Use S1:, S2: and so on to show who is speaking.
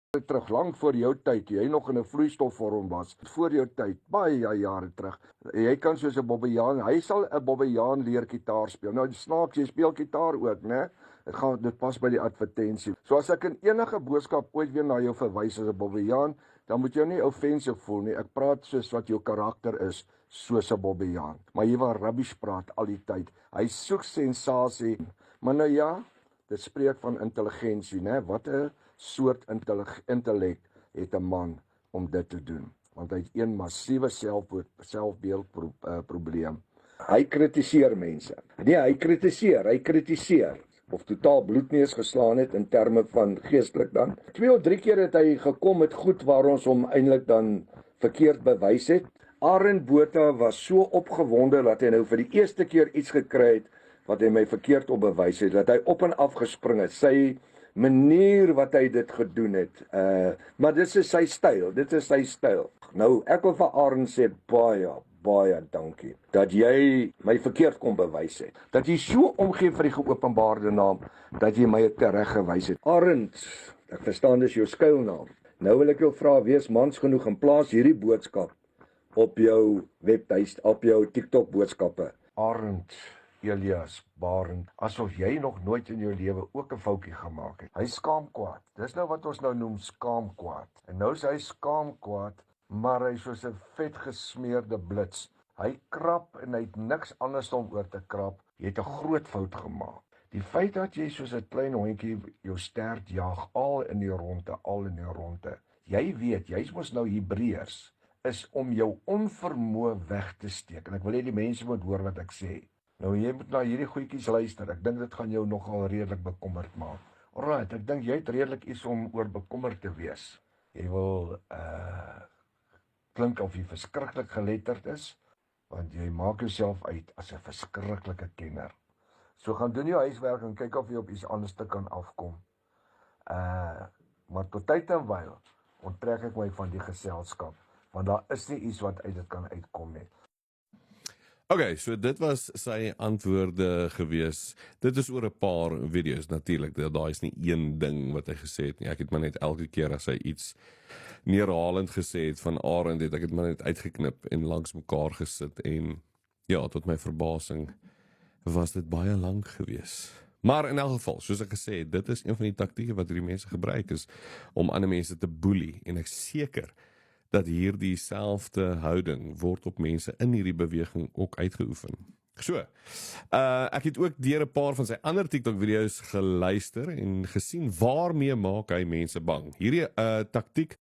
S1: terug, lang voor jou tyd, jy nog in 'n vloeistofvorm was, voor jou tyd, baie jare terug. Jy kan soos 'n Bobbejaan, hy sal 'n Bobbejaan leer gitaar speel. Nou snaaks, jy speel gitaar ook, né? Dit pas by die advertensie. So as ek in enige boodskap ooit weer na jou verwys as 'n Bobbejaan, dan moet jy nie offensive voel nie. Ek praat soos wat jou karakter is, soos 'n Bobbejaan. Maar jy wil rubbish praat al die tyd. Hy soek sensasie. Maar nou ja, dit spreek van intelligensie, né? Wat 'n soort intellek het 'n man om dit te doen. Want hy het een massiewe selfbeeldprobleem. Hy kritiseer mense. Nee, hy kritiseer. Of totaal bloedneus geslaan het in terme van geestelik dan. 2 of 3 keer het hy gekom met goed waar ons hom eintlik dan verkeerd bewys het. Arend Botha was so opgewonde dat hy nou vir die eerste keer iets gekry het wat hy my verkeerd op bewys het, dat hy op en af gespring het. Sy manier wat hy dit gedoen het, maar dit is sy styl, Nou, ek wil vir Arend sê, baie dankie, dat jy my verkeerd kon bewys het, dat jy so omgee vir die geopenbaarde naam, dat jy my tereg gewys het. Arend, ek verstaan dis jou skuilnaam, nou wil ek jou vra, wees mans genoeg en plaas hierdie boodskap op jou webtuiste, op jou TikTok boodskappe. Arend Elias Barend, asof jy nog nooit in jou lewe ook 'n foutjie gemaak het. Hy skaamkwaad. Dis nou wat ons nou noem skaamkwaad. En nou is hy skaamkwaad, maar hy is soos 'n vet gesmeerde blits. Hy krap en hy het niks anders om oor te krap. Jy het 'n groot fout gemaak. Die feit dat jy soos 'n klein hondjie jou stert jag al in die ronde. Jy weet, jy's mos nou Hebreërs, is om jou onvermoë weg te steek. En ek wil hê die mense moet hoor wat ek sê. Nou, jy moet na hierdie goedjies luister. Ek dink dit gaan jou nogal redelik bekommerd maak. Alright, ek dink jy het redelik iets om oor bekommerd te wees. Jy wil klink of jy verskriklik geletterd is, want jy maak jouself uit as 'n verskriklike kenner. So gaan doen jou huiswerk en kyk of jy op iets anders te kan afkom. Maar tot tyd en wyl onttrek ek my van die geselskap, want daar is nie iets wat uit dit kan uitkom nie.
S2: Okay, so dit was sy antwoorde gewees. Dit is oor 'n paar video's natuurlik. Daar is nie een ding wat hy gesê het nie. Ek het maar net elke keer as hy iets neerhalend gesê het van Arend, het ek het maar net uitgeknip en langs mekaar gesit en ja, tot my verbasing was dit baie lank gewees. Maar in elk geval, soos ek gesê het, dit is een van die taktieke wat hierdie mense gebruik is om ander mense te boelie en ek seker dat hierdie selfde houding word op mense in hierdie beweging ook uitgeoefen. So, ek het ook deur 'n paar van sy ander TikTok video's geluister en gesien waarmee maak hy mense bang. Hierdie taktiek